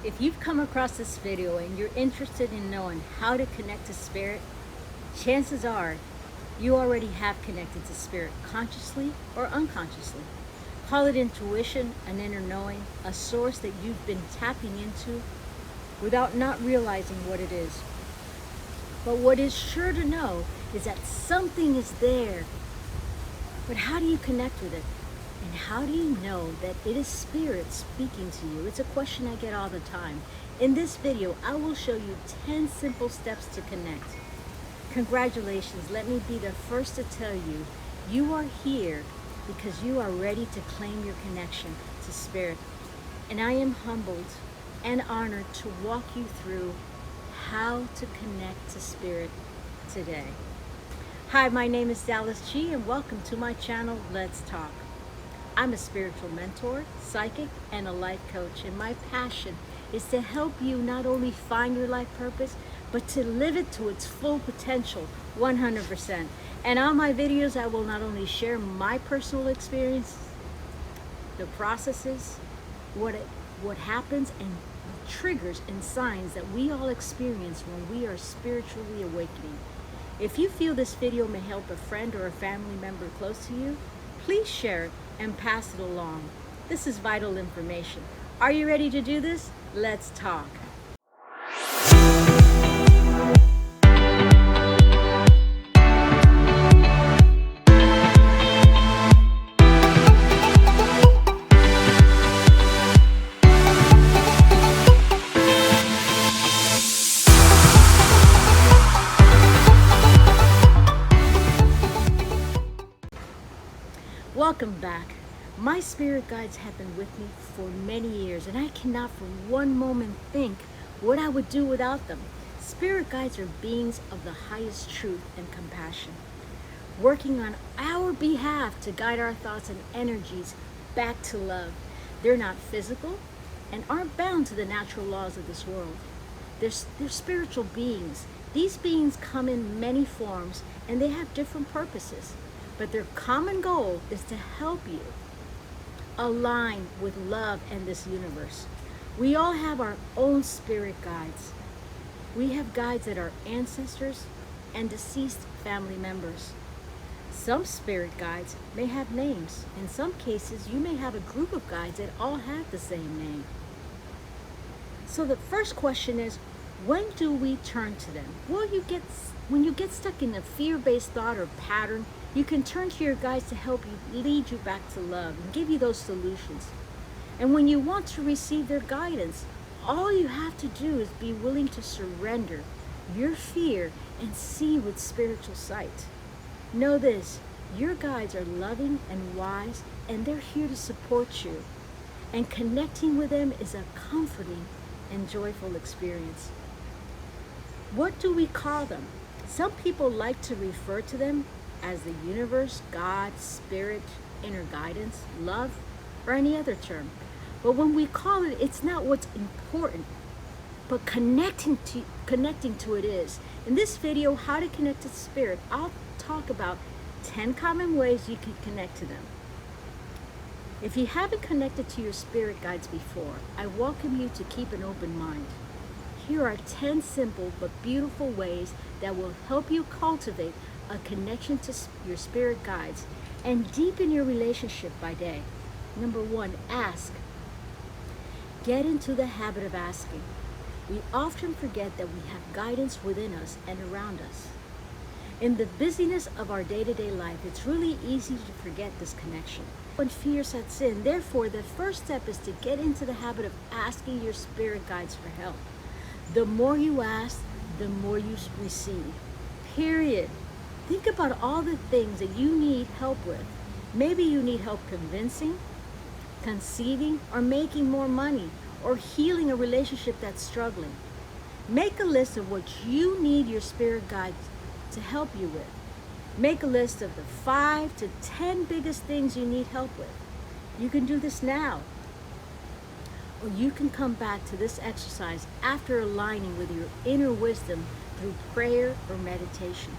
If you've come across this video and you're interested in knowing how to connect to spirit, chances are you already have connected to spirit consciously or unconsciously. Call it intuition, an inner knowing, a source that you've been tapping into without not realizing what it is. But what is sure to know is that something is there. But how do you connect with it? And how do you know that it is spirit speaking to you? It's a question I get all the time. In this video, I will show you 10 simple steps to connect. Congratulations, let me be the first to tell you, you are here because you are ready to claim your connection to spirit. And I am humbled and honored to walk you through how to connect to spirit today. Hi, my name is Dalis G and welcome to my channel, Let's Talk. I'm a spiritual mentor, psychic, and a life coach, and my passion is to help you not only find your life purpose, but to live it to its full potential, 100%. And on my videos, I will not only share my personal experience, the processes, what happens, and triggers and signs that we all experience when we are spiritually awakening. If you feel this video may help a friend or a family member close to you, please share it and pass it along. This is vital information. Are you ready to do this? Let's talk. Welcome back. My spirit guides have been with me for many years, and I cannot for one moment think what I would do without them. Spirit guides are beings of the highest truth and compassion, working on our behalf to guide our thoughts and energies back to love. They're not physical and aren't bound to the natural laws of this world. They're spiritual beings. These beings come in many forms and they have different purposes. But their common goal is to help you align with love and this universe. We all have our own spirit guides. We have guides that are ancestors and deceased family members. Some spirit guides may have names. In some cases, you may have a group of guides that all have the same name. So the first question is, when do we turn to them? Well, when you get stuck in a fear-based thought or pattern, you can turn to your guides to help you, lead you back to love and give you those solutions. And when you want to receive their guidance, all you have to do is be willing to surrender your fear and see with spiritual sight. Know this, your guides are loving and wise, and they're here to support you. And connecting with them is a comforting and joyful experience. What do we call them? Some people like to refer to them as the universe, God, spirit, inner guidance, love, or any other term. But when we call it, it's not what's important, but connecting to it is. In this video, how to connect to spirit, I'll talk about 10 common ways you can connect to them. If you haven't connected to your spirit guides before, I welcome you to keep an open mind. Here are 10 simple but beautiful ways that will help you cultivate a connection to your spirit guides and deepen your relationship by day. Number 1, ask. Get into the habit of asking. We often forget that we have guidance within us and around us. In the busyness of our day-to-day life, it's really easy to forget this connection. When fear sets in, therefore, the first step is to get into the habit of asking your spirit guides for help. The more you ask, the more you receive. Period. Think about all the things that you need help with. Maybe you need help convincing, conceiving, or making more money, or healing a relationship that's struggling. Make a list of what you need your spirit guides to help you with. Make a list of the 5 to 10 biggest things you need help with. You can do this now. Or you can come back to this exercise after aligning with your inner wisdom through prayer or meditation.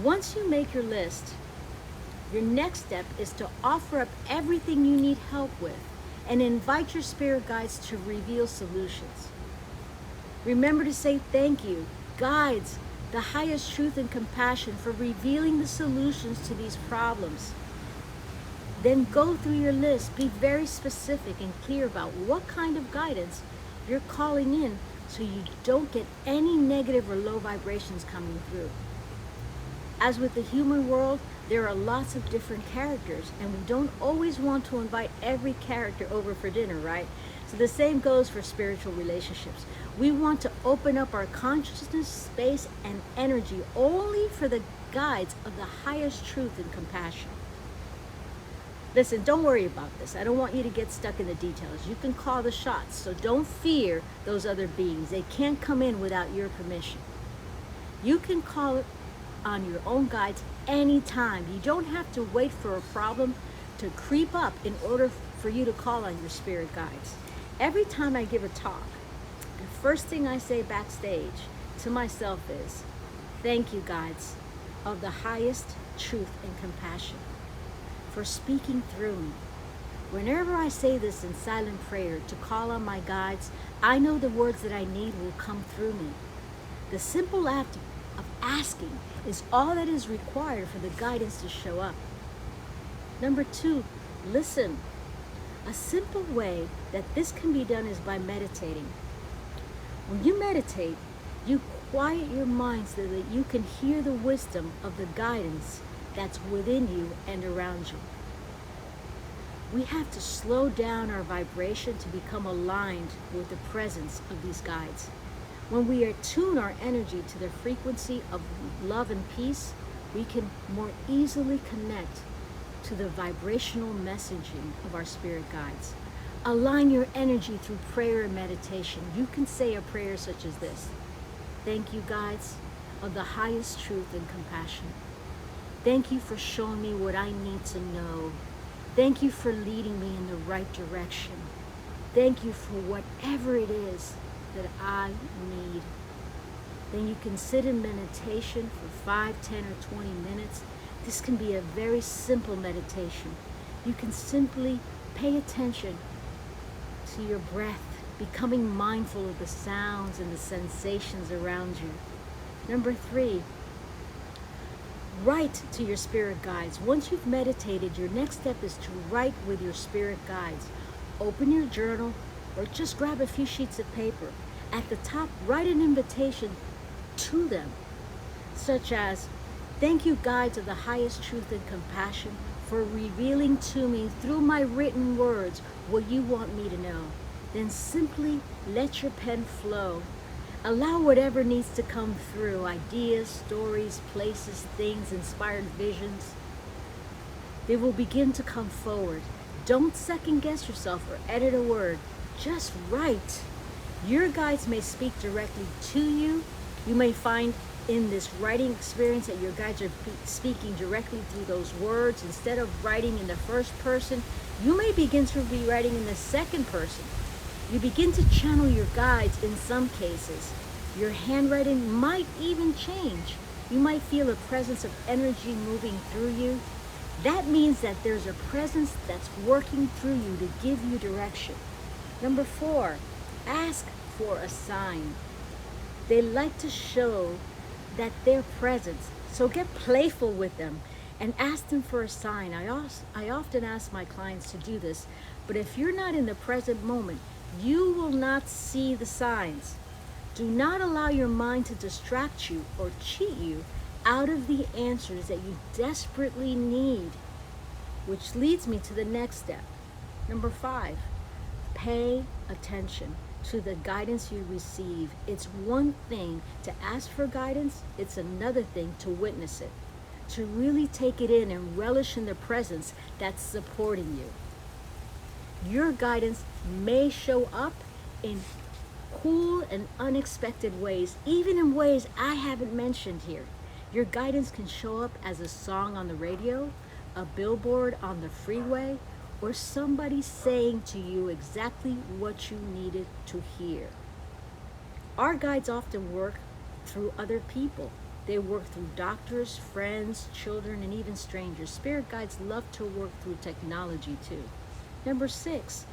Once you make your list, your next step is to offer up everything you need help with. and invite your spirit guides to reveal solutions. Remember to say thank you, guides, the highest truth and compassion, for revealing the solutions to these problems. Then go through your list. Be very specific and clear about what kind of guidance you're calling in so you don't get any negative or low vibrations coming through. As with the human world, there are lots of different characters, and we don't always want to invite every character over for dinner, right? So the same goes for spiritual relationships. We want to open up our consciousness, space, and energy only for the guides of the highest truth and compassion. Listen, don't worry about this. I don't want you to get stuck in the details. You can call the shots, so don't fear those other beings. They can't come in without your permission. You can call on your own guides anytime. You don't have to wait for a problem to creep up in order for you to call on your spirit guides. Every time I give a talk, the first thing I say backstage to myself is, thank you, guides of the highest truth and compassion, for speaking through me. Whenever I say this in silent prayer to call on my guides, I know the words that I need will come through me. The simple act of asking is all that is required for the guidance to show up. Number 2, listen. A simple way that this can be done is by meditating. When you meditate, you quiet your mind so that you can hear the wisdom of the guidance that's within you and around you. We have to slow down our vibration to become aligned with the presence of these guides. When we attune our energy to the frequency of love and peace, we can more easily connect to the vibrational messaging of our spirit guides. Align your energy through prayer and meditation. You can say a prayer such as this: thank you, guides of the highest truth and compassion. Thank you for showing me what I need to know. Thank you for leading me in the right direction. Thank you for whatever it is that I need. Then you can sit in meditation for 5, 10, or 20 minutes. This can be a very simple meditation. You can simply pay attention to your breath, becoming mindful of the sounds and the sensations around you. Number 3, write to your spirit guides. Once you've meditated, your next step is to write with your spirit guides. Open your journal or just grab a few sheets of paper. At the top, write an invitation to them, such as, thank you, guides of the highest truth and compassion, for revealing to me through my written words what you want me to know. Then simply let your pen flow. Allow whatever needs to come through, ideas, stories, places, things, inspired visions. They will begin to come forward. Don't second guess yourself or edit a word. Just write. Your guides may speak directly to you. You may find in this writing experience that your guides are speaking directly through those words. Instead of writing in the first person, you may begin to be writing in the second person. You begin to channel your guides in some cases. Your handwriting might even change. You might feel a presence of energy moving through you. That means that there's a presence that's working through you to give you direction. Number 4, ask for a sign. They like to show that they're present, so get playful with them and ask them for a sign. I often ask my clients to do this, but if you're not in the present moment, you will not see the signs. Do not allow your mind to distract you or cheat you out of the answers that you desperately need, which leads me to the next step. Number 5, pay attention to the guidance you receive. It's one thing to ask for guidance, it's another thing to witness it, to really take it in and relish in the presence that's supporting you. Your guidance may show up in cool and unexpected ways, even in ways I haven't mentioned here. Your guidance can show up as a song on the radio, a billboard on the freeway, or somebody saying to you exactly what you needed to hear. Our guides often work through other people. They work through doctors, friends, children, and even strangers. Spirit guides love to work through technology too. Number 6,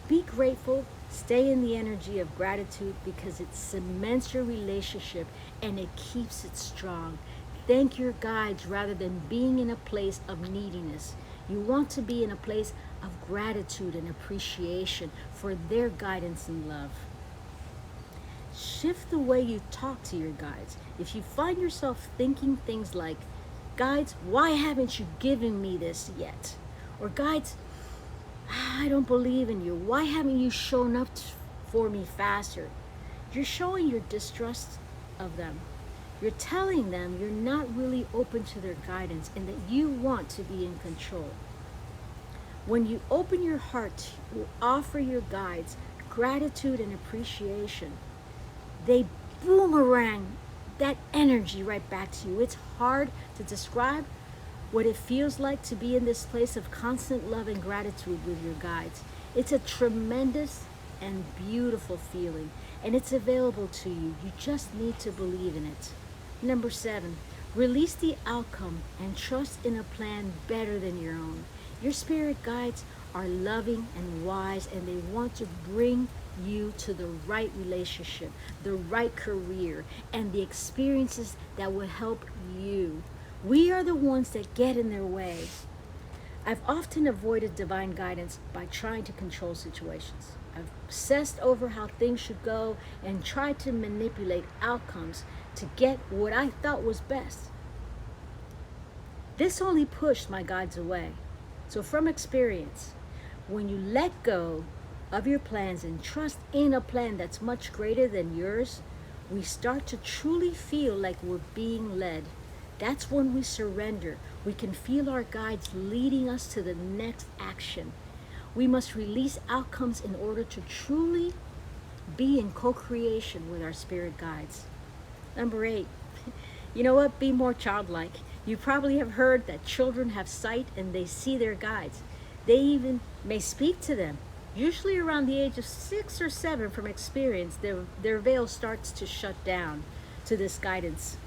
Be grateful, stay in the energy of gratitude because it cements your relationship and it keeps it strong. Thank your guides rather than being in a place of neediness. You want to be in a place of gratitude and appreciation for their guidance and love. Shift the way you talk to your guides. If you find yourself thinking things like, guides, why haven't you given me this yet? Or guides, I don't believe in you. Why haven't you shown up for me faster? You're showing your distrust of them. You're telling them you're not really open to their guidance and that you want to be in control. When you open your heart to offer your guides gratitude and appreciation, they boomerang that energy right back to you. It's hard to describe what it feels like to be in this place of constant love and gratitude with your guides. It's a tremendous and beautiful feeling, and it's available to you. You just need to believe in it. Number 7, release the outcome and trust in a plan better than your own. Your spirit guides are loving and wise, and they want to bring you to the right relationship, the right career, and the experiences that will help you. We are the ones that get in their way. I've often avoided divine guidance by trying to control situations. I've obsessed over how things should go and tried to manipulate outcomes to get what I thought was best. This only pushed my guides away. So from experience, when you let go of your plans and trust in a plan that's much greater than yours, we start to truly feel like we're being led. That's when we surrender. We can feel our guides leading us to the next action. We must release outcomes in order to truly be in co-creation with our spirit guides. Number 8, you know what? Be more childlike. You probably have heard that children have sight and they see their guides. They even may speak to them. Usually around the age of 6 or 7 from experience, their veil starts to shut down to this guidance.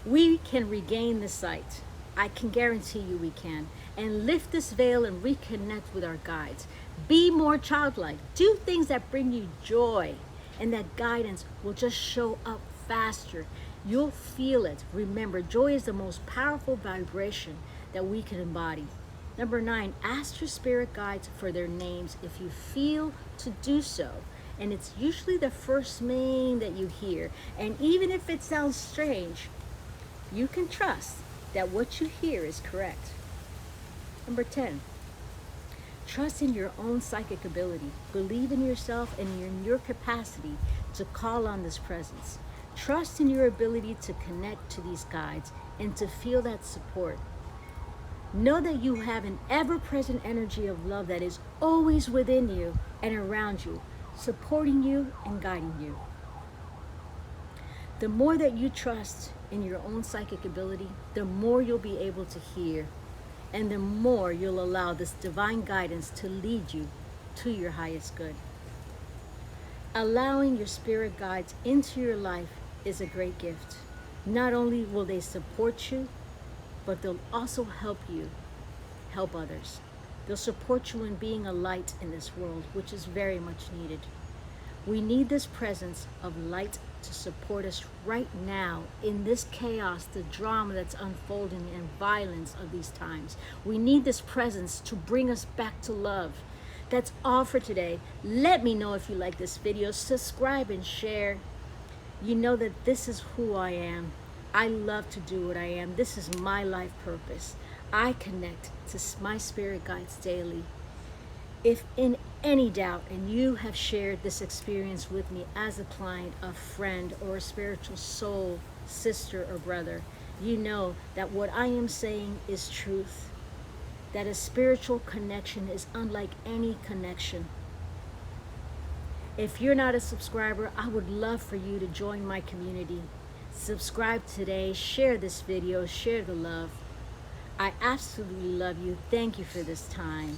We can regain the sight. I can guarantee you we can. And lift this veil and reconnect with our guides. Be more childlike. Do things that bring you joy. And that guidance will just show up faster. You'll feel it. Remember, joy is the most powerful vibration that we can embody. Number 9, ask your spirit guides for their names if you feel to do so. And it's usually the first name that you hear. And even if it sounds strange, you can trust that what you hear is correct. Number 10, trust in your own psychic ability. Believe in yourself and in your capacity to call on this presence. Trust in your ability to connect to these guides and to feel that support. Know that you have an ever-present energy of love that is always within you and around you, supporting you and guiding you. The more that you trust in your own psychic ability, the more you'll be able to hear, and the more you'll allow this divine guidance to lead you to your highest good. Allowing your spirit guides into your life is a great gift. Not only will they support you, but they'll also help you help others. They'll support you in being a light in this world, which is very much needed. We need this presence of light to support us right now in this chaos, the drama that's unfolding and violence of these times. We need this presence to bring us back to love. That's all for today. Let me know if you like this video. Subscribe and share. You know that this is who I am. I love to do what I am. This is my life purpose. I connect to my spirit guides daily. If in any doubt and you have shared this experience with me as a client, a friend, or a spiritual soul, sister or brother, you know that what I am saying is truth. That a spiritual connection is unlike any connection. If you're not a subscriber, I would love for you to join my community. Subscribe today, share this video, share the love. I absolutely love you. Thank you for this time.